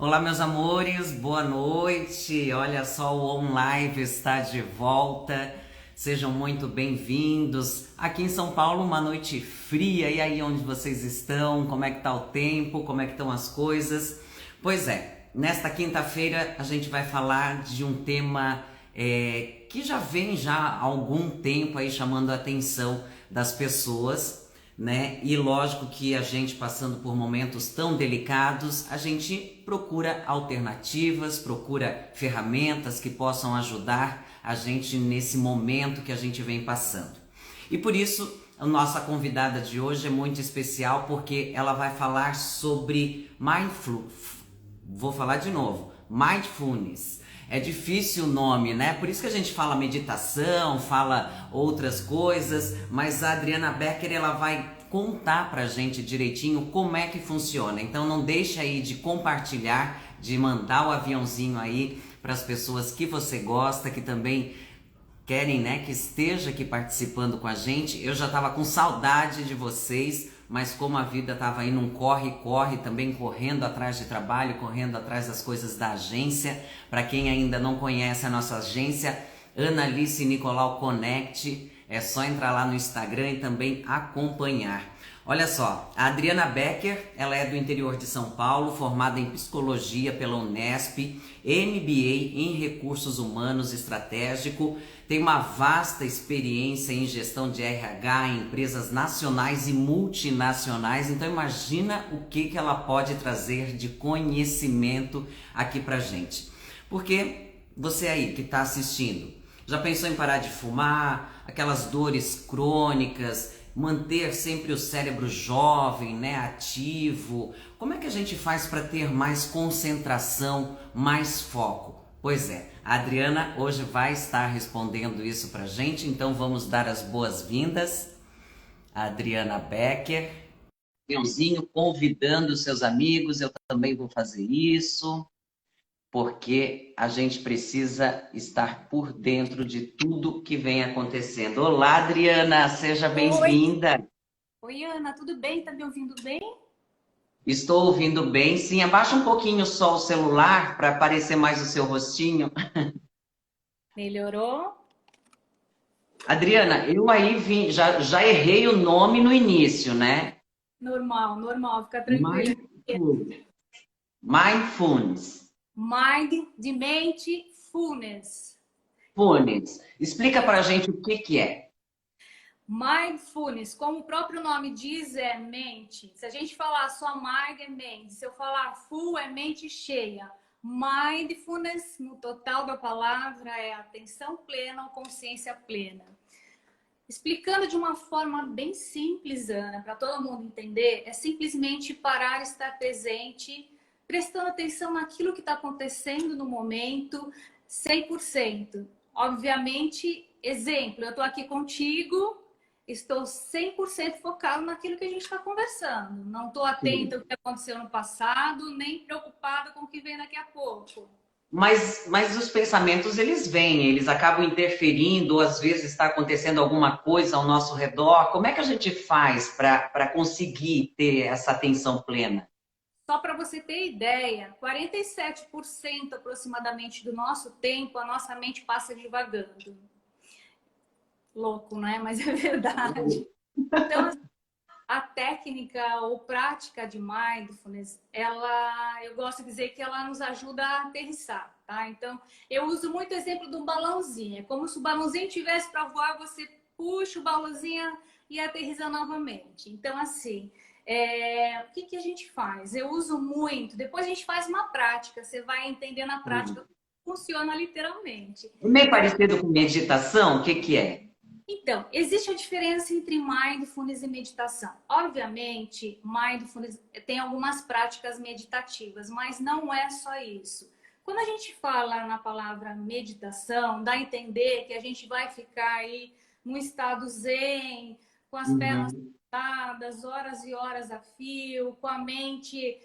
Olá, meus amores, boa noite. Olha só, o OnLive está de volta. Sejam muito bem-vindos. Aqui em São Paulo, uma noite fria. E aí, onde vocês estão? Como é que tá o tempo? Como é que estão as coisas? Pois é, nesta quinta-feira a gente vai falar de um tema que já vem há algum tempo aí chamando a atenção das pessoas, né? E lógico que a gente passando por momentos tão delicados, a gente procura alternativas, procura ferramentas que possam ajudar a gente nesse momento que a gente vem passando. E por isso, a nossa convidada de hoje é muito especial porque ela vai falar sobre vou falar de novo, mindfulness. É difícil o nome, né? Por isso que a gente fala meditação, fala outras coisas, mas a Adriana Becker, ela vai contar pra gente direitinho como é que funciona. Então não deixe aí de compartilhar, de mandar o aviãozinho aí para as pessoas que você gosta, que também querem, né, que esteja aqui participando com a gente. Eu já estava com saudade de vocês, mas como a vida estava aí num corre-corre, também correndo atrás de trabalho, correndo atrás das coisas da agência. Para quem ainda não conhece a nossa agência, Analice Nicolau Connect, é só entrar lá no Instagram e também acompanhar. Olha só, a Adriana Becker, ela é do interior de São Paulo, formada em Psicologia pela Unesp, MBA em Recursos Humanos Estratégico, tem uma vasta experiência em gestão de RH em empresas nacionais e multinacionais, então imagina o que ela pode trazer de conhecimento aqui pra gente. Porque você aí que está assistindo, já pensou em parar de fumar, aquelas dores crônicas, manter sempre o cérebro jovem, né, ativo? Como é que a gente faz para ter mais concentração, mais foco? Pois é, a Adriana hoje vai estar respondendo isso pra gente, então vamos dar as boas-vindas a Adriana Becker. Leãozinho convidando os seus amigos, eu também vou fazer isso, porque a gente precisa estar por dentro de tudo que vem acontecendo. Olá, Adriana, seja Oi, bem-vinda. oi Ana, tudo bem? Tá me ouvindo bem? Estou ouvindo bem, sim. Abaixa um pouquinho só o celular para aparecer mais o seu rostinho. Melhorou? Adriana, eu aí vim, já errei o nome no início, né? Normal, normal, fica tranquila. Mindful, Mindfulness. Mind de mente, fullness. Fullness. Explica para a Isso. gente o que que é. Mindfulness, como o próprio nome diz, é mente. Se a gente falar só mind é mente, se eu falar full é mente cheia. Mindfulness, no total da palavra, é atenção plena ou consciência plena. Explicando de uma forma bem simples, Ana, para todo mundo entender, é simplesmente parar, estar presente, prestando atenção naquilo que está acontecendo no momento, 100%. Obviamente, exemplo, eu estou aqui contigo, estou 100% focado naquilo que a gente está conversando. Não estou atenta ao que aconteceu no passado, nem preocupada com o que vem daqui a pouco. Mas os pensamentos, eles vêm, eles acabam interferindo, ou às vezes está acontecendo alguma coisa ao nosso redor. Como é que a gente faz para conseguir ter essa atenção plena? Só para você ter ideia, 47% aproximadamente do nosso tempo, a nossa mente passa divagando. Louco, né? Mas é verdade. Então, a técnica ou prática de mindfulness, eu gosto de dizer que ela nos ajuda a aterrissar, tá? Então, eu uso muito o exemplo do balãozinho. É como se o balãozinho tivesse para voar, você puxa o balãozinho e aterrissa novamente. Então, assim, o que a gente faz? Eu uso muito, depois a gente faz uma prática, você vai entender na prática Hum. como funciona literalmente. É meio Então, parecido com meditação, o que que é? existe a diferença entre mindfulness e meditação. Obviamente, mindfulness tem algumas práticas meditativas, mas não é só isso. Quando a gente fala na palavra meditação, dá a entender que a gente vai ficar aí num estado zen, com as pernas Uhum. sentadas, horas e horas a fio, com a mente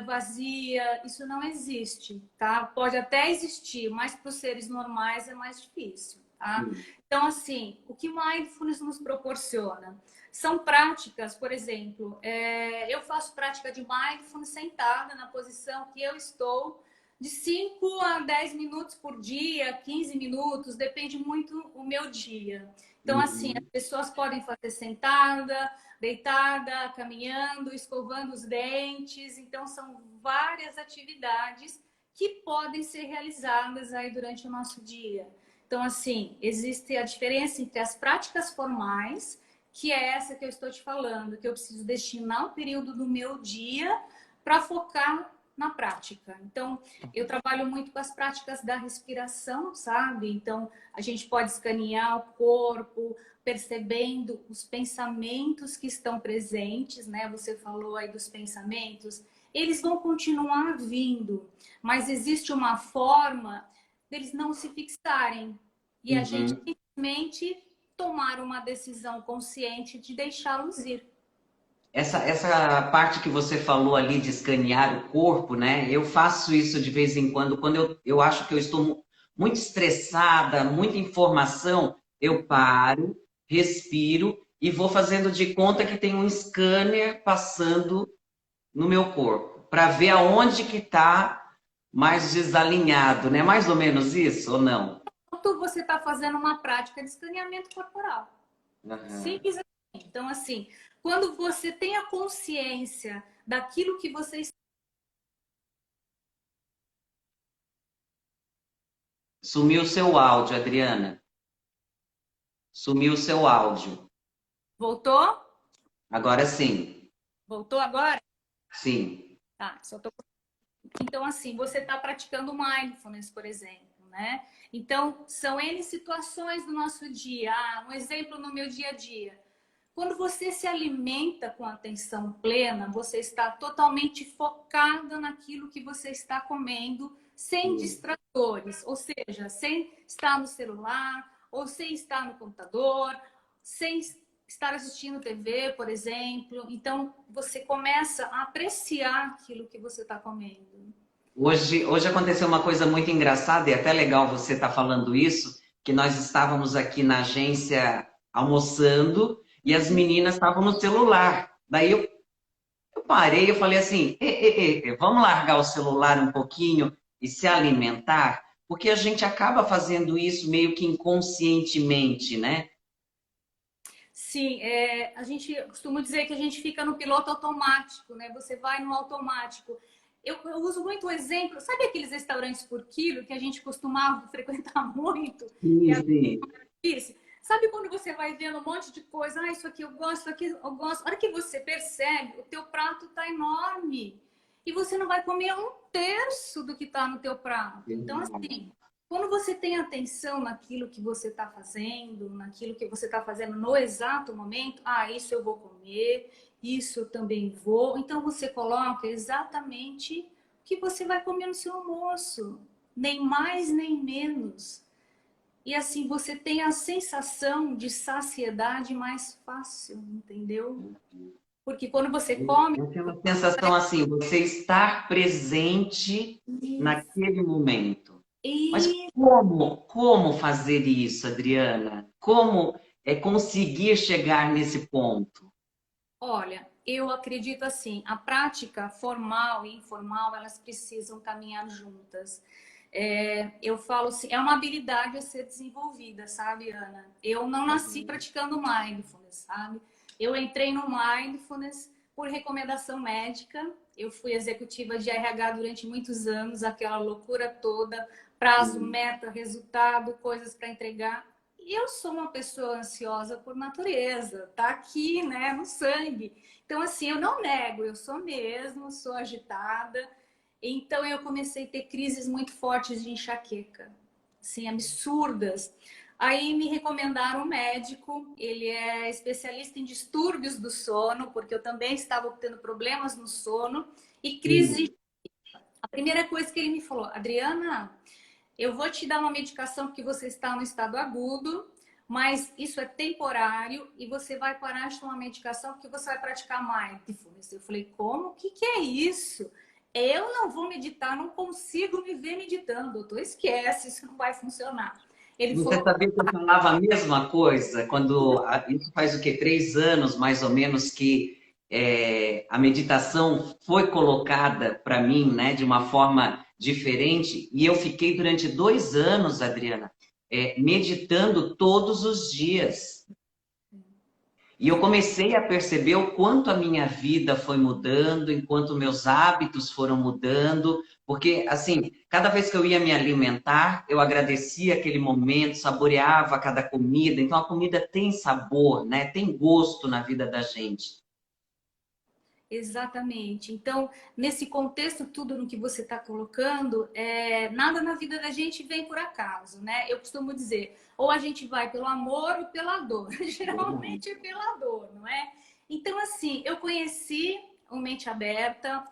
vazia. Isso não existe, tá? Pode até existir, mas para os seres normais é mais difícil, tá? Sim. Então, assim, o que mindfulness nos proporciona? São práticas, por exemplo, eu faço prática de mindfulness sentada na posição que eu estou, de 5 a 10 minutos por dia, 15 minutos, depende muito do meu dia. Então, assim, as Uhum. pessoas podem fazer sentada, deitada, caminhando, escovando os dentes. Então, são várias atividades que podem ser realizadas aí durante o nosso dia. Então, assim, existe a diferença entre as práticas formais, que é essa que eu estou te falando, que eu preciso destinar um período do meu dia para focar na prática. Então, eu trabalho muito com as práticas da respiração, sabe? Então, a gente pode escanear o corpo, percebendo os pensamentos que estão presentes, né? Você falou aí dos pensamentos, eles vão continuar vindo, mas existe uma forma deles não se fixarem e a gente Uhum. simplesmente tomar uma decisão consciente de deixá-los ir. Essa parte que você falou ali de escanear o corpo, né? Eu faço isso de vez em quando eu acho que eu estou muito estressada, muita informação, eu paro, respiro e vou fazendo de conta que tem um scanner passando no meu corpo, para ver aonde que está mais desalinhado, né? Mais ou menos isso, ou não? Enquanto você está fazendo uma prática de escaneamento corporal. Aham. Simples assim. Então, assim, quando você tem a consciência daquilo que você Sumiu o seu áudio, Adriana. Sumiu o seu áudio. voltou, Agora sim. voltou agora? Sim. Tá, só tô... Então, assim, você está praticando mindfulness, por exemplo, né? Então, são N situações do nosso dia. Um exemplo no meu dia a dia. Quando você se alimenta com atenção plena, você está totalmente focada naquilo que você está comendo, sem distratores, ou seja, sem estar no celular, ou sem estar no computador, sem estar assistindo TV, por exemplo. Então, você começa a apreciar aquilo que você está comendo. Hoje aconteceu uma coisa muito engraçada e até legal você estar falando isso, que nós estávamos aqui na agência almoçando e as meninas estavam no celular. Daí eu parei, eu falei assim, vamos largar o celular um pouquinho e se alimentar, porque a gente acaba fazendo isso meio que inconscientemente, né? Sim, a gente costuma dizer que a gente fica no piloto automático, né? Você vai no automático. Eu uso muito o exemplo, sabe aqueles restaurantes por quilo que a gente costumava frequentar muito? E Sim, a sim. disse, sabe quando você vai vendo um monte de coisa, isso aqui eu gosto, isso aqui eu gosto. A hora que você percebe, o teu prato está enorme. E você não vai comer um terço do que está no teu prato. Então, assim, quando você tem atenção naquilo que você está fazendo, naquilo que você está fazendo no exato momento, isso eu vou comer, isso eu também vou. Então você coloca exatamente o que você vai comer no seu almoço, nem mais nem menos. E assim você tem a sensação de saciedade mais fácil, entendeu? Porque quando você come, Eu tenho uma sensação assim, você estar presente naquele momento. Mas e como fazer isso, Adriana? Como conseguir chegar nesse ponto? olha, eu acredito assim, a prática formal e informal, elas precisam caminhar juntas. Eu falo assim, é uma habilidade a ser desenvolvida, sabe, Ana? Eu não nasci praticando mindfulness, sabe? Eu entrei no mindfulness por recomendação médica. Eu fui executiva de RH durante muitos anos, aquela loucura toda, prazo, meta, resultado, coisas para entregar. E eu sou uma pessoa ansiosa por natureza, tá aqui, né, no sangue. Então, assim, eu não nego, eu sou mesmo, sou agitada. Então, eu comecei a ter crises muito fortes de enxaqueca, assim, absurdas. Aí me recomendaram um médico, ele é especialista em distúrbios do sono, porque eu também estava tendo problemas no sono e crise. Sim. A primeira coisa que ele me falou, Adriana, eu vou te dar uma medicação porque você está no estado agudo, mas isso é temporário e você vai parar de tomar medicação porque você vai praticar mindfulness. Eu falei, como? O que que é isso? Eu não vou meditar, não consigo me ver meditando, doutor. Esquece, isso não vai funcionar. Ele Você falou, sabia que eu falava a mesma coisa quando isso faz o quê? 3 anos, mais ou menos, que a meditação foi colocada para mim, né, de uma forma diferente, e eu fiquei durante 2 anos, Adriana, meditando todos os dias. E eu comecei a perceber o quanto a minha vida foi mudando, enquanto meus hábitos foram mudando, porque, assim, cada vez que eu ia me alimentar, eu agradecia aquele momento, saboreava cada comida. Então, a comida tem sabor, né? Tem gosto na vida da gente. exatamente. Então, nesse contexto, tudo no que você está colocando, nada na vida da gente vem por acaso, né? Eu costumo dizer, ou a gente vai pelo amor ou pela dor. Geralmente é pela dor, não é? Então, assim, eu conheci o Mente Aberta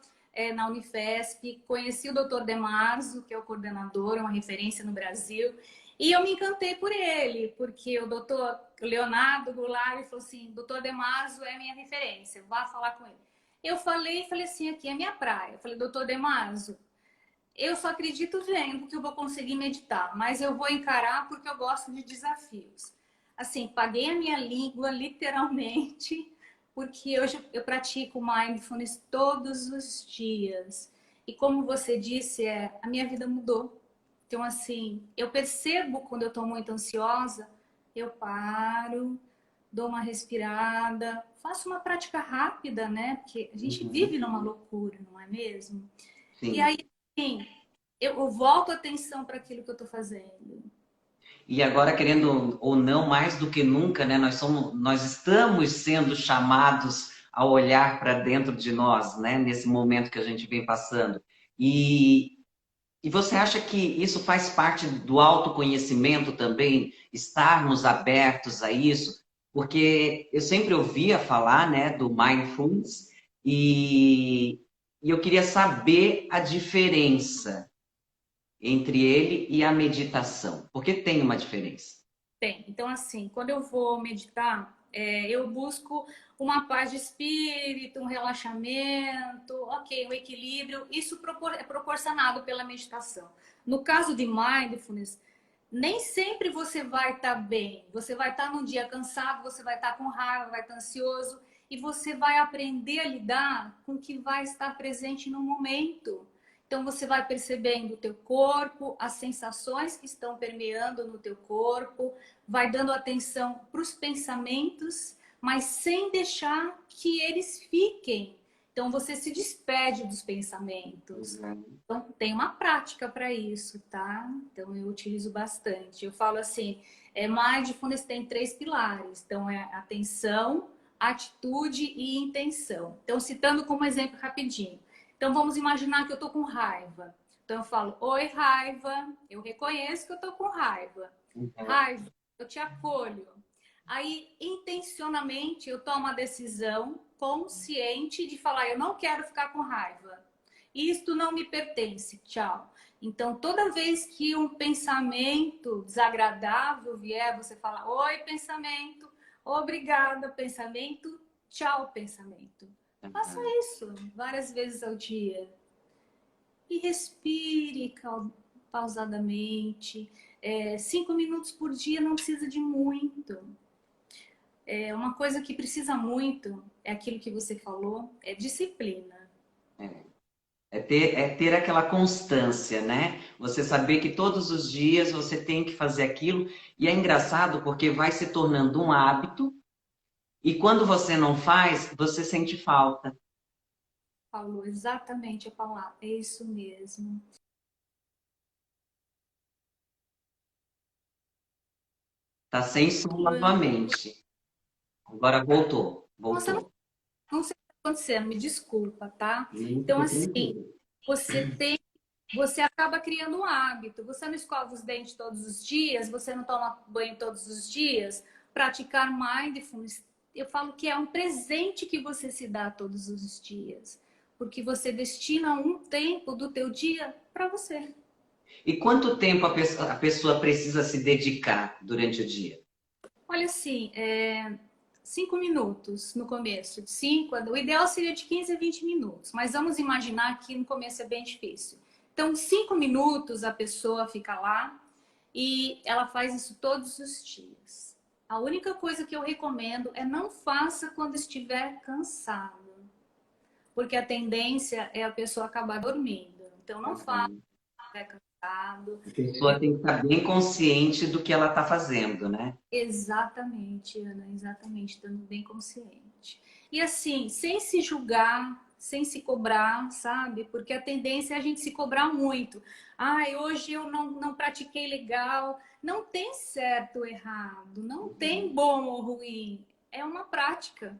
na Unifesp, conheci o Dr. Demarzo, que é o coordenador, uma referência no Brasil, e eu me encantei por ele, porque o doutor Leonardo Goulart falou assim, doutor Demarzo é minha referência, vá falar com ele. Eu falei assim, aqui é minha praia. Eu falei, doutor Demaso, eu só acredito vendo que eu vou conseguir meditar, mas eu vou encarar porque eu gosto de desafios. Assim, paguei a minha língua, literalmente, porque hoje eu pratico mindfulness todos os dias. E como você disse, a minha vida mudou. Então, assim, eu percebo quando eu estou muito ansiosa, eu paro, dou uma respirada, faço uma prática rápida, né? Porque a gente Uhum. vive numa loucura, não é mesmo? E Sim. aí, sim, eu volto a atenção para aquilo que eu estou fazendo. E agora, querendo ou não, mais do que nunca, né, nós estamos sendo chamados a olhar para dentro de nós, né, nesse momento que a gente vem passando. E, e você acha que isso faz parte do autoconhecimento também, estarmos abertos a isso? Porque eu sempre ouvia falar, né, do mindfulness e eu queria saber a diferença entre ele e a meditação, porque tem uma diferença. Tem. Então, assim, quando eu vou meditar, eu busco uma paz de espírito, um relaxamento, ok, um equilíbrio. Isso é proporcionado pela meditação. No caso de mindfulness, nem sempre você vai estar bem. Você vai estar num dia cansado, você vai estar com raiva, vai estar ansioso. E você vai aprender a lidar com o que vai estar presente no momento. Então você vai percebendo o teu corpo, as sensações que estão permeando no teu corpo, vai dando atenção para os pensamentos, mas sem deixar que eles fiquem. Então você se despede dos pensamentos. Uhum. Então tem uma prática para isso, tá? Então eu utilizo bastante. Eu falo assim, mindfulness tem 3 pilares. Então é atenção, atitude e intenção. Então citando como exemplo rapidinho. Então vamos imaginar que eu tô com raiva. Então eu falo, oi raiva, eu reconheço que eu tô com raiva. Raiva, eu te acolho. Aí, intencionalmente, eu tomo a decisão consciente de falar, eu não quero ficar com raiva. Isto não me pertence, tchau. Então, toda vez que um pensamento desagradável vier, você fala, oi, pensamento, obrigada, pensamento, tchau, pensamento. Faça Uhum. isso várias vezes ao dia. E respire pausadamente. 5 minutos por dia não precisa de muito. Uma coisa que precisa muito é aquilo que você falou, é disciplina. É ter aquela constância, né? Você saber que todos os dias você tem que fazer aquilo. E é engraçado porque vai se tornando um hábito, e quando você não faz, você sente falta. Falou exatamente a palavra. É isso mesmo. Tá sem som novamente. Agora voltou. Nossa, Voltou. não sei o que está acontecendo, me desculpa, tá? Não Então, fica assim, tranquilo. você tem, você acaba criando um hábito. Você não escova os dentes todos os dias, você não toma banho todos os dias. Praticar mindfulness, eu falo que é um presente que você se dá todos os dias, porque você destina um tempo do teu dia para você. E quanto tempo a pessoa precisa se dedicar durante o dia? Olha assim, 5 minutos no começo, de 5, o ideal seria de 15 a 20 minutos, mas vamos imaginar que no começo é bem difícil. Então, 5 minutos a pessoa fica lá e ela faz isso todos os dias. A única coisa que eu recomendo é não faça quando estiver cansado, porque a tendência é a pessoa acabar dormindo. Então não faça Uhum. quando estiver cansado. A pessoa tem que estar bem consciente do que ela está fazendo, né? Exatamente, Ana, exatamente, estando bem consciente. E assim, sem se julgar, sem se cobrar, sabe? Porque a tendência é a gente se cobrar muito. Ai, hoje eu não pratiquei legal. Não tem certo ou errado, não tem bom ou ruim. É uma prática.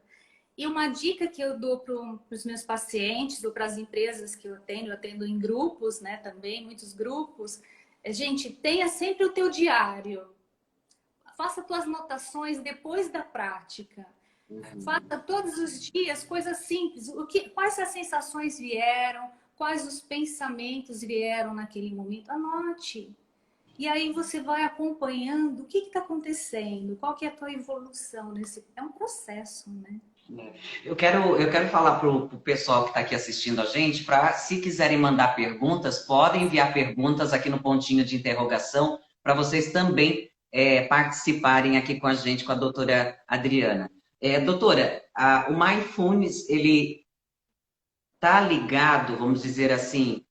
E uma dica que eu dou para os meus pacientes ou para as empresas que eu atendo em grupos, né, também, muitos grupos, é, gente, tenha sempre o teu diário. Faça tuas anotações depois da prática. Uhum. Faça todos os dias coisas simples. Quais as sensações vieram? Quais os pensamentos vieram naquele momento? Anote. E aí você vai acompanhando o que está acontecendo, qual que é a tua evolução nesse. É um processo, né? Eu quero falar para o pessoal que está aqui assistindo a gente, para, se quiserem mandar perguntas, podem enviar perguntas aqui no pontinho de interrogação, para vocês também participarem aqui com a gente, com a doutora Adriana. Doutora, o Mindfulness, ele está ligado, vamos dizer assim,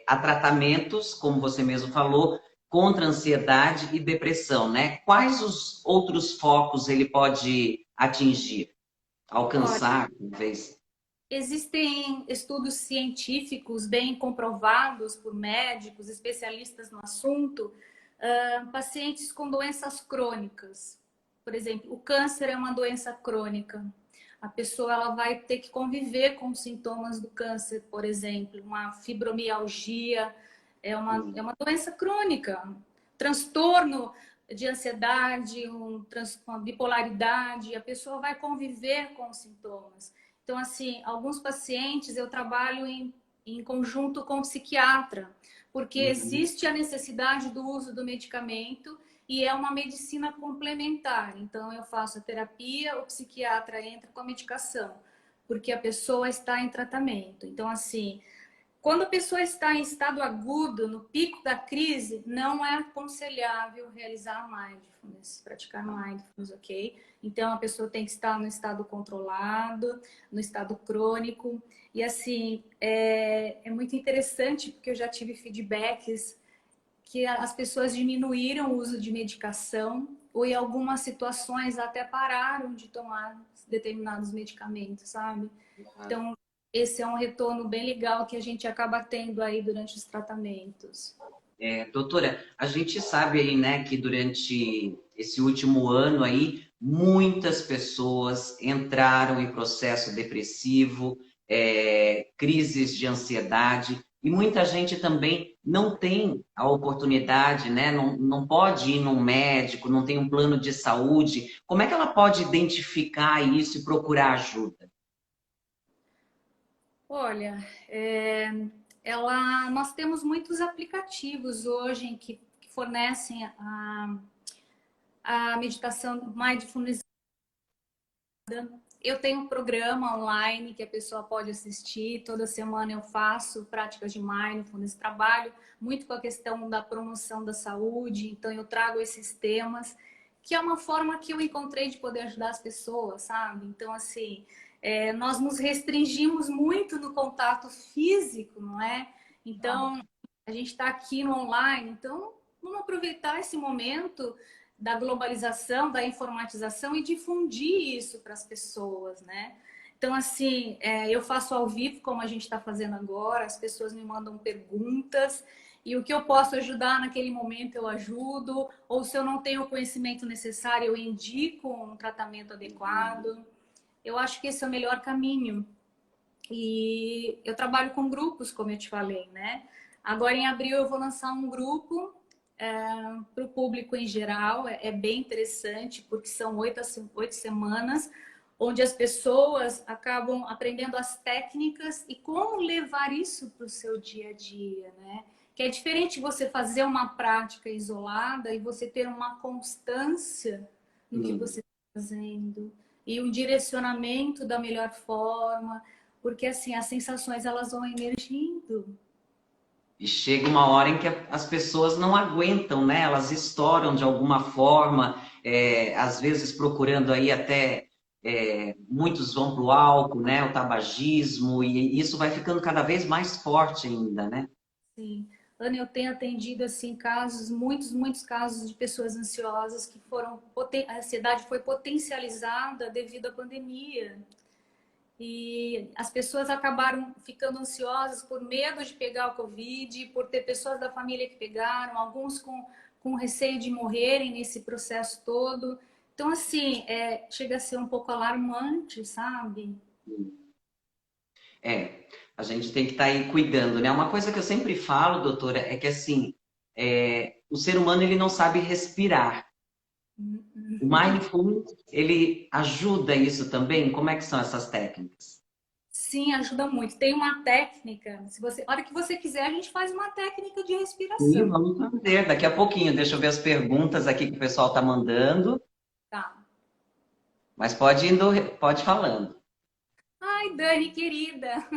a tratamentos, como você mesmo falou, contra ansiedade e depressão, né? Quais os outros focos ele pode atingir? Olha, Alcançar, talvez. existem estudos científicos bem comprovados por médicos, especialistas no assunto, pacientes com doenças crônicas. Por exemplo, o câncer é uma doença crônica. A pessoa ela vai ter que conviver com os sintomas do câncer, por exemplo, uma fibromialgia, é uma doença crônica, um transtorno de ansiedade, uma bipolaridade, a pessoa vai conviver com os sintomas. Então, assim, alguns pacientes eu trabalho em conjunto com o psiquiatra, porque Uhum. existe a necessidade do uso do medicamento e é uma medicina complementar. Então, eu faço a terapia, o psiquiatra entra com a medicação, porque a pessoa está em tratamento. Então, assim, quando a pessoa está em estado agudo, no pico da crise, não é aconselhável realizar mindfulness, praticar mindfulness, ok? Então a pessoa tem que estar no estado controlado, no estado crônico. E assim, é muito interessante porque eu já tive feedbacks que as pessoas diminuíram o uso de medicação ou em algumas situações até pararam de tomar determinados medicamentos, sabe? Então, esse é um retorno bem legal que a gente acaba tendo aí durante os tratamentos. Doutora, a gente sabe aí, né, que durante esse último ano aí, muitas pessoas entraram em processo depressivo, crises de ansiedade, e muita gente também não tem a oportunidade, né, não pode ir num médico, não tem um plano de saúde. Como é que ela pode identificar isso e procurar ajuda? Olha, nós temos muitos aplicativos hoje que fornecem a meditação mindfulness. Eu tenho um programa online que a pessoa pode assistir. Toda semana eu faço práticas de mindfulness, trabalho muito com a questão da promoção da saúde, então eu trago esses temas, que é uma forma que eu encontrei de poder ajudar as pessoas, sabe? Então, assim, nós nos restringimos muito no contato físico, não é? Então, a gente está aqui no online, então vamos aproveitar esse momento da globalização, da informatização e difundir isso para as pessoas, né? Então, assim, eu faço ao vivo, como a gente está fazendo agora, as pessoas me mandam perguntas e o que eu posso ajudar naquele momento eu ajudo, ou se eu não tenho o conhecimento necessário, eu indico um tratamento adequado. Eu acho que esse é o melhor caminho. E eu trabalho com grupos, como eu te falei, né? Agora em abril eu vou lançar um grupo para o público em geral. É bem interessante, porque são 8 semanas, onde as pessoas acabam aprendendo as técnicas e como levar isso para o seu dia a dia, né? Que é diferente você fazer uma prática isolada e você ter uma constância no que Sim. você está fazendo e um direcionamento da melhor forma, porque assim as sensações elas vão emergindo. E chega uma hora em que as pessoas não aguentam, né? Elas estouram de alguma forma, às vezes procurando aí até muitos vão para o álcool, né? O tabagismo, e isso vai ficando cada vez mais forte ainda, né? Sim. Ana, eu tenho atendido assim casos, muitos casos de pessoas ansiosas que foram, a ansiedade foi potencializada devido à pandemia. E as pessoas acabaram ficando ansiosas por medo de pegar o Covid, por ter pessoas da família que pegaram, alguns com receio de morrerem nesse processo todo. Então, assim, chega a ser um pouco alarmante, sabe? É, a gente tem que estar aí cuidando, né? Uma coisa que eu sempre falo, doutora, é que assim, o ser humano ele não sabe respirar. O mindfulness, ele ajuda isso também? Como é que são essas técnicas? Sim, ajuda muito. Tem uma técnica, se você, a hora que você quiser, a gente faz uma técnica de Sim, respiração, vamos fazer. Daqui a pouquinho, deixa eu ver as perguntas aqui que o pessoal está mandando, tá? mas pode indo, pode falando. Ai, Dani, querida,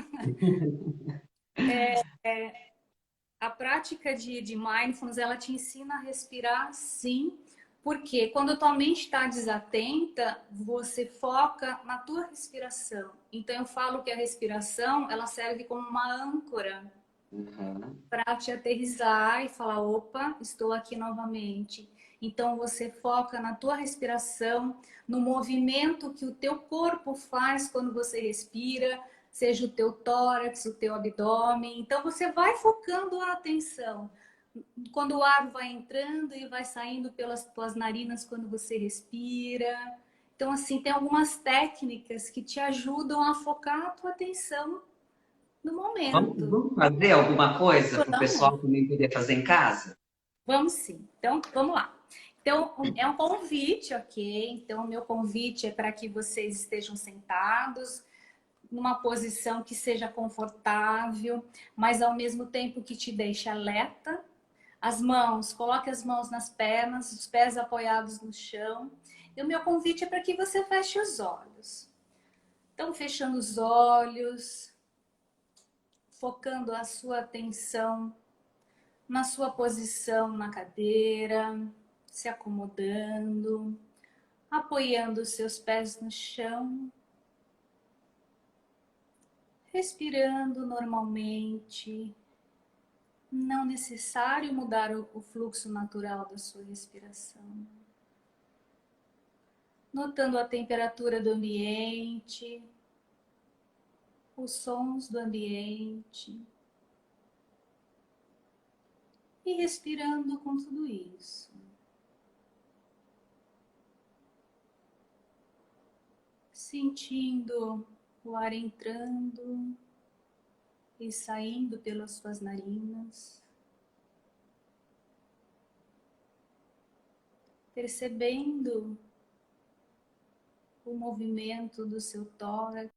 a prática de mindfulness, ela te ensina a respirar, sim, porque quando a tua mente está desatenta, você foca na tua respiração. Então eu falo que a respiração, ela serve como uma âncora Uhum. para te aterrissar e falar, opa, estou aqui novamente. Então você foca na tua respiração, no movimento que o teu corpo faz quando você respira, seja o teu tórax, o teu abdômen. Então você vai focando a atenção. Quando o ar vai entrando e vai saindo pelas tuas narinas quando você respira. Então, assim, tem algumas técnicas que te ajudam a focar a tua atenção no momento. Vamos fazer alguma coisa para o Vamos? pessoal também poder fazer em casa? Vamos sim. Então, vamos lá. Então, é um convite, ok? Então, o meu convite é para que vocês estejam sentados, numa posição que seja confortável, mas ao mesmo tempo que te deixe alerta. As mãos, coloque as mãos nas pernas, os pés apoiados no chão. E o meu convite é para que você feche os olhos. Então, fechando os olhos, focando a sua atenção na sua posição na cadeira, se acomodando, apoiando os seus pés no chão, respirando normalmente. Não necessário mudar o fluxo natural da sua respiração. Notando a temperatura do ambiente, os sons do ambiente e respirando com tudo isso. Sentindo o ar entrando e saindo pelas suas narinas, percebendo o movimento do seu tórax.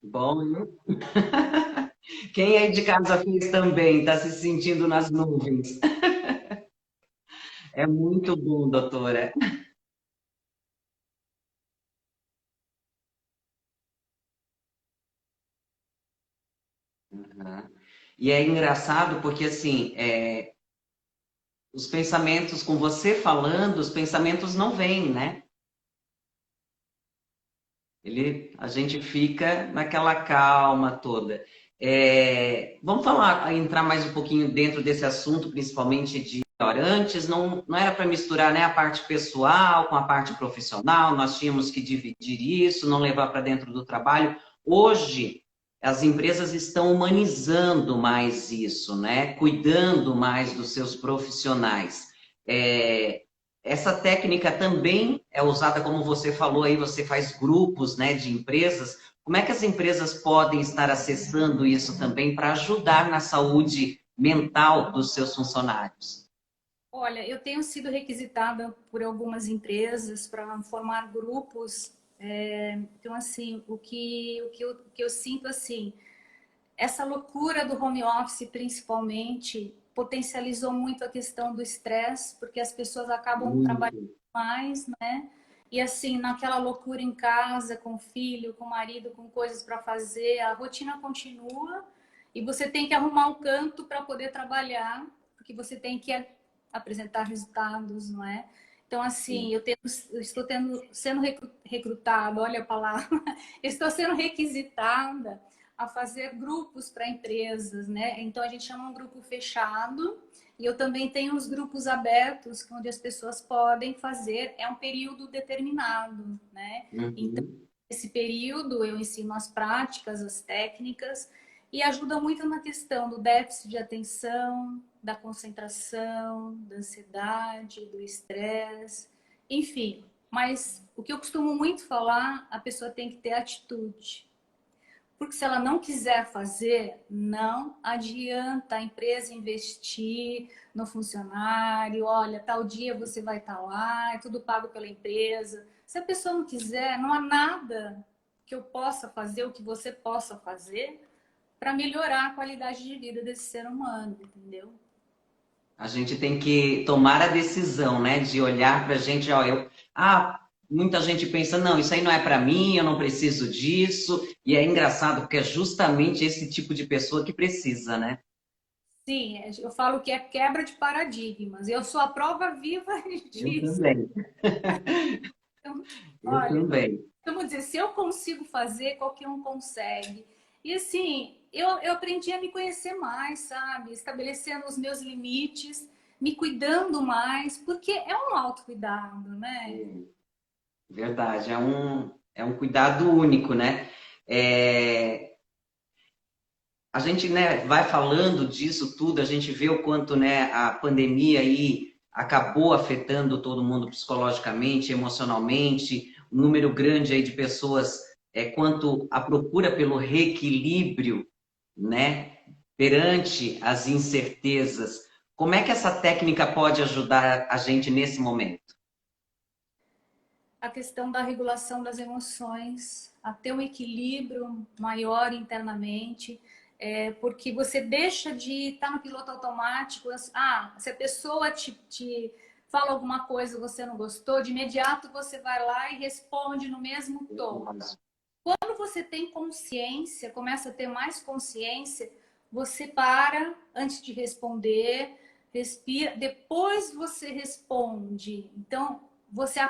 Bom, hein? Quem aí de casa fez também, está se sentindo nas nuvens. É muito bom, doutora. Uhum. E é engraçado porque, assim, os pensamentos, com você falando, os pensamentos não vêm, né? A gente fica naquela calma toda. Vamos falar, entrar mais um pouquinho dentro desse assunto, principalmente de antes, não era para misturar, né, a parte pessoal com a parte profissional, nós tínhamos que dividir isso, não levar para dentro do trabalho. Hoje, as empresas estão humanizando mais isso, né? Cuidando mais dos seus profissionais. É, Essa técnica também é usada, como você falou aí, você faz grupos, né, de empresas. Como é que as empresas podem estar acessando isso também para ajudar na saúde mental dos seus funcionários? Olha, eu tenho sido requisitada por algumas empresas para formar grupos. Então, assim, o que eu sinto, assim, essa loucura do home office, principalmente, potencializou muito a questão do estresse, porque as pessoas acabam trabalhando Muito. mais, né? E assim, naquela loucura em casa, com o filho, com o marido, com coisas para fazer, a rotina continua e você tem que arrumar um canto para poder trabalhar, porque você tem que apresentar resultados, não é? Então, assim, eu estou sendo recrutada, olha a palavra, estou sendo requisitada a fazer grupos para empresas, né? Então a gente chama um grupo fechado e eu também tenho os grupos abertos, onde as pessoas podem fazer, é um período determinado, né? Então, Uhum. esse período eu ensino as práticas, as técnicas e ajuda muito na questão do déficit de atenção, da concentração, da ansiedade, do estresse, enfim. Mas o que eu costumo muito falar, a pessoa tem que ter atitude. Porque se ela não quiser fazer, não adianta a empresa investir no funcionário. Olha, tal dia você vai estar lá, é tudo pago pela empresa. Se a pessoa não quiser, não há nada que eu possa fazer, ou que você possa fazer, para melhorar a qualidade de vida desse ser humano, entendeu? A gente tem que tomar a decisão, né, de olhar para a gente, ó, muita gente pensa, não, isso aí não é para mim, eu não preciso disso, e é engraçado porque é justamente esse tipo de pessoa que precisa, né? Sim, eu falo que é quebra de paradigmas. Eu sou a prova viva Eu disso. também, Então, eu olha, também. vamos dizer, se eu consigo fazer, qualquer um consegue. E assim, eu aprendi a me conhecer mais, sabe? Estabelecendo os meus limites, me cuidando mais, porque é um autocuidado, né? Verdade, é um cuidado único, né? É, a gente, né, vai falando disso tudo, a gente vê o quanto, né, a pandemia aí acabou afetando todo mundo psicologicamente, emocionalmente, um número grande aí de pessoas, quanto à procura pelo reequilíbrio, né, perante as incertezas. Como é que essa técnica pode ajudar a gente nesse momento? A questão da regulação das emoções, a ter um equilíbrio maior internamente, porque você deixa de estar no piloto automático. Ah, se a pessoa te fala alguma coisa e você não gostou, de imediato você vai lá e responde no mesmo tom. Quando você tem consciência, começa a ter mais consciência, você para antes de responder, respira, depois você responde. Então, você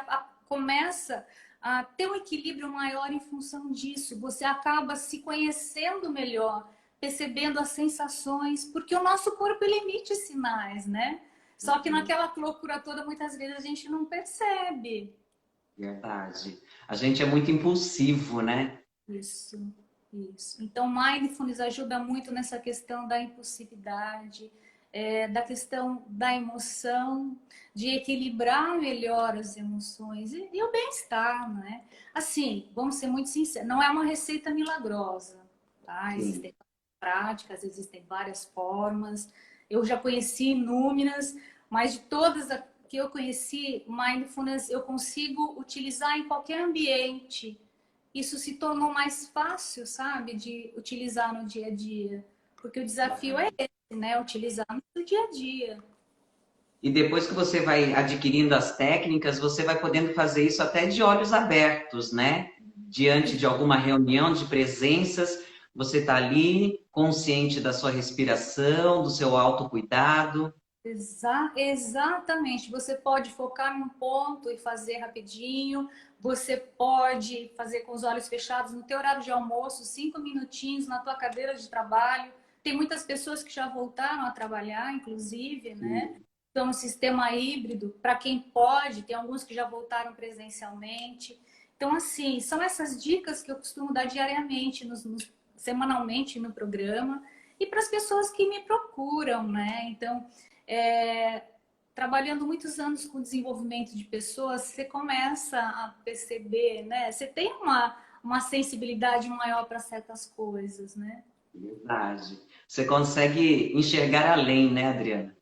começa a ter um equilíbrio maior em função disso. Você acaba se conhecendo melhor, percebendo as sensações, porque o nosso corpo ele emite sinais, né? Só que naquela loucura toda, muitas vezes a gente não percebe. Verdade. A gente é muito impulsivo, né? Isso, isso. Então, mindfulness ajuda muito nessa questão da impulsividade, da questão da emoção, de equilibrar melhor as emoções e o bem-estar, né? Assim, vamos ser muito sinceros, não é uma receita milagrosa, tá? Sim. Existem práticas, existem várias formas. Eu já conheci inúmeras, mas de todas que eu conheci, mindfulness eu consigo utilizar em qualquer ambiente isso se tornou mais fácil, sabe, de utilizar no dia a dia. Porque o desafio é esse, né? Utilizar no dia a dia. E depois que você vai adquirindo as técnicas, você vai podendo fazer isso até de olhos abertos, né? Diante de alguma reunião de presenças, você está ali consciente da sua respiração, do seu autocuidado. Exatamente. Você pode focar num ponto e fazer rapidinho. Você pode fazer com os olhos fechados no teu horário de almoço, 5 minutinhos na tua cadeira de trabalho. Tem muitas pessoas que já voltaram a trabalhar, inclusive, né? Estão no sistema híbrido, para quem pode, tem alguns que já voltaram presencialmente. Então, assim, são essas dicas que eu costumo dar diariamente, semanalmente no programa, e para as pessoas que me procuram, né? Então, é, trabalhando muitos anos com desenvolvimento de pessoas, você começa a perceber, né? Você tem uma sensibilidade maior para certas coisas, né? Verdade. Você consegue enxergar além, né, Adriana?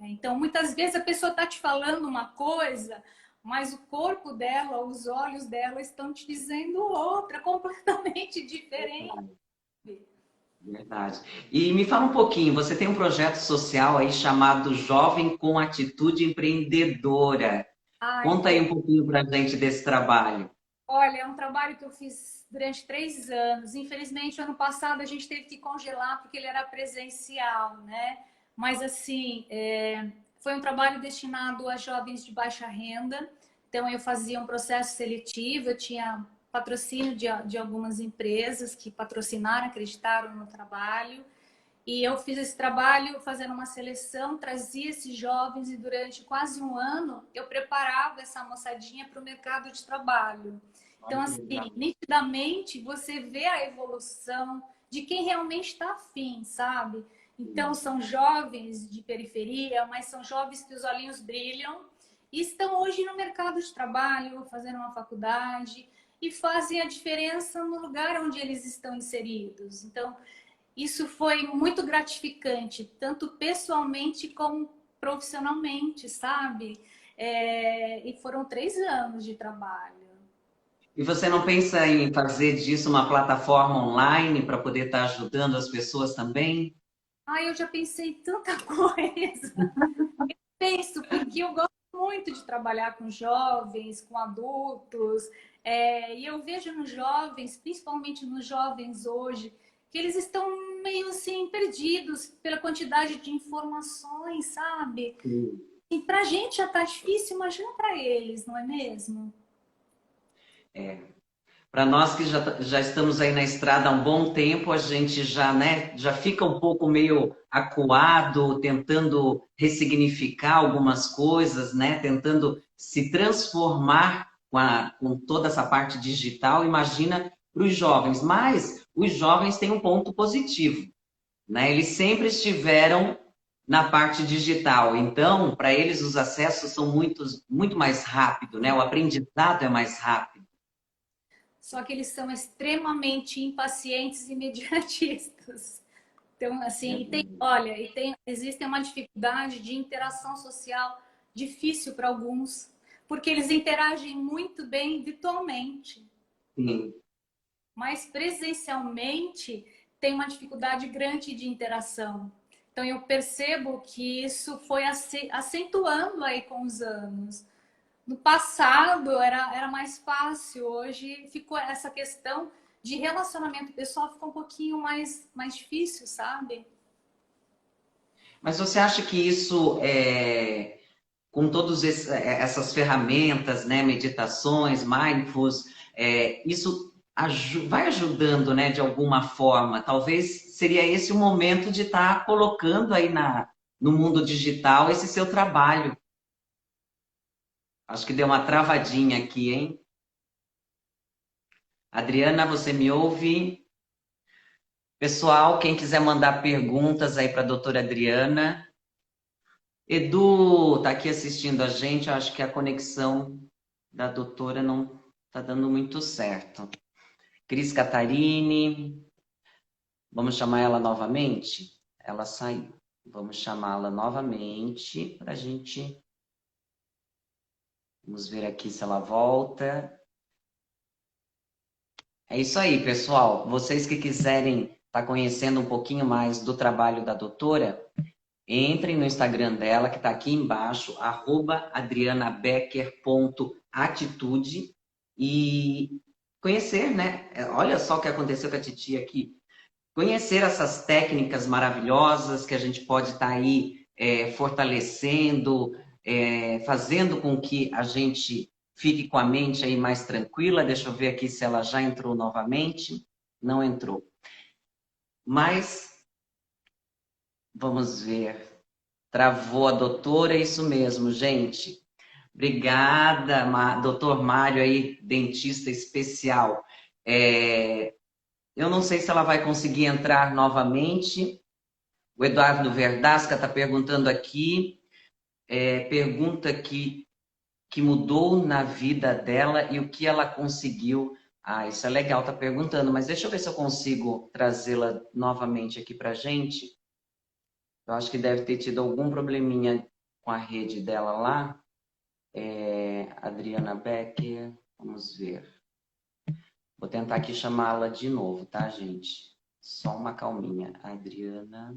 Então, muitas vezes a pessoa está te falando uma coisa, mas o corpo dela, os olhos dela estão te dizendo outra, completamente diferente. Verdade. E me fala um pouquinho, você tem um projeto social aí chamado Jovem com Atitude Empreendedora. Ai, Conta aí um pouquinho pra gente desse trabalho. olha, é um trabalho que eu fiz durante 3 anos. Infelizmente, ano passado a gente teve que congelar porque ele era presencial, né? Mas assim, foi um trabalho destinado a jovens de baixa renda. Então, eu fazia um processo seletivo, eu tinha patrocínio de algumas empresas que patrocinaram, acreditaram no trabalho. E eu fiz esse trabalho fazendo uma seleção, trazia esses jovens e durante quase um ano eu preparava essa moçadinha para o mercado de trabalho. Então, Olha que assim, legal. nitidamente você vê a evolução de quem realmente está afim, sabe? Então, são jovens de periferia, mas são jovens que os olhinhos brilham e estão hoje no mercado de trabalho, fazendo uma faculdade e fazem a diferença no lugar onde eles estão inseridos. Então, isso foi muito gratificante, tanto pessoalmente como profissionalmente, sabe? E foram 3 anos de trabalho. E você não pensa em fazer disso uma plataforma online para poder estar ajudando as pessoas também? Eu já pensei em tanta coisa. Penso, porque eu gosto muito de trabalhar com jovens, com adultos, e eu vejo nos jovens, principalmente nos jovens hoje, que eles estão meio assim perdidos pela quantidade de informações, sabe? Sim. E pra gente já tá difícil, imagina para eles, não é mesmo? Para nós que já estamos aí na estrada há um bom tempo, a gente já, né, já fica um pouco meio acuado, tentando ressignificar algumas coisas, né, tentando se transformar com toda essa parte digital. Imagina para os jovens, mas os jovens têm um ponto positivo, né? Eles sempre estiveram na parte digital, então para eles os acessos são muito mais rápido, né? O aprendizado é mais rápido. Só que eles são extremamente impacientes e imediatistas. Então, assim, existe uma dificuldade de interação social difícil para alguns, porque eles interagem muito bem virtualmente, Sim. mas presencialmente tem uma dificuldade grande de interação. Então, eu percebo que isso foi acentuando aí com os anos. No passado era mais fácil, hoje ficou essa questão de relacionamento pessoal ficou um pouquinho mais difícil, sabe? Mas você acha que isso, com todas essas ferramentas, né, meditações, mindfulness, isso vai ajudando, né, de alguma forma? Talvez seria esse o momento de estar colocando aí no mundo digital esse seu trabalho. Acho que deu uma travadinha aqui, hein? Adriana, você me ouve? Pessoal, quem quiser mandar perguntas aí para a doutora Adriana. Edu está aqui assistindo a gente, eu acho que a conexão da doutora não está dando muito certo. Cris Catarine, vamos chamar ela novamente? Ela saiu. Vamos chamá-la novamente para a gente. Vamos ver aqui se ela volta. É isso aí, pessoal. Vocês que quiserem estar conhecendo um pouquinho mais do trabalho da doutora, entrem no Instagram dela, que está aqui embaixo, @adrianabecker.atitude, e conhecer, né? Olha só o que aconteceu com a titia aqui. Conhecer essas técnicas maravilhosas que a gente pode estar aí fortalecendo, fazendo com que a gente fique com a mente aí mais tranquila. Deixa eu ver aqui se ela já entrou novamente. Não entrou. Mas vamos ver. Travou a doutora, é isso mesmo, gente. Obrigada, doutor Mário aí, dentista especial. Eu não sei se ela vai conseguir entrar novamente. O Eduardo Verdasca está perguntando aqui, pergunta que mudou na vida dela e o que ela conseguiu. Ah, isso é legal, tá perguntando, mas deixa eu ver se eu consigo trazê-la novamente aqui para gente. Eu acho que deve ter tido algum probleminha com a rede dela lá. Adriana Becker, vamos ver. Vou tentar aqui chamá-la de novo, tá, gente? Só uma calminha. Adriana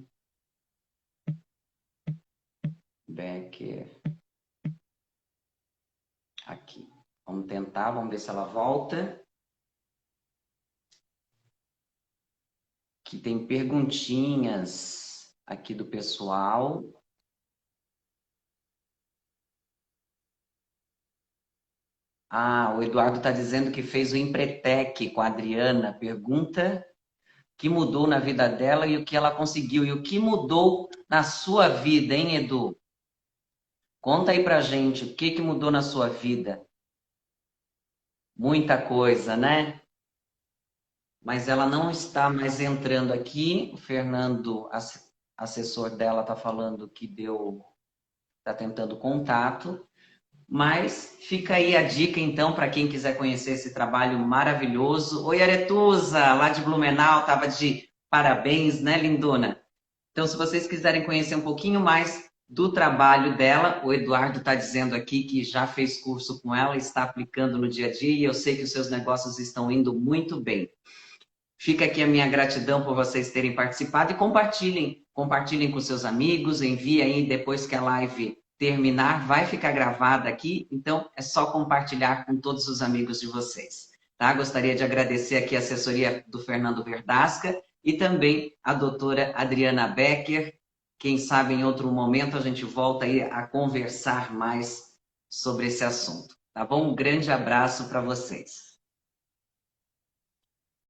Becker. Aqui. Vamos tentar, vamos ver se ela volta. Que tem perguntinhas aqui do pessoal. Ah, o Eduardo está dizendo que fez o Empretec com a Adriana. Pergunta o que mudou na vida dela e o que ela conseguiu. E o que mudou na sua vida, hein, Edu? Conta aí pra gente, o que mudou na sua vida? Muita coisa, né? Mas ela não está mais entrando aqui. O Fernando, assessor dela, está falando que está tentando contato. Mas fica aí a dica, então, para quem quiser conhecer esse trabalho maravilhoso. Oi, Aretusa, lá de Blumenau, estava de parabéns, né, lindona? Então, se vocês quiserem conhecer um pouquinho mais do trabalho dela, o Eduardo está dizendo aqui que já fez curso com ela, está aplicando no dia a dia, e eu sei que os seus negócios estão indo muito bem. Fica aqui a minha gratidão por vocês terem participado e compartilhem com seus amigos, envie aí depois que a live terminar, vai ficar gravada aqui, então é só compartilhar com todos os amigos de vocês. Tá? Gostaria de agradecer aqui a assessoria do Fernando Verdasca e também a doutora Adriana Becker. Quem sabe em outro momento a gente volta aí a conversar mais sobre esse assunto. Tá bom? Um grande abraço para vocês.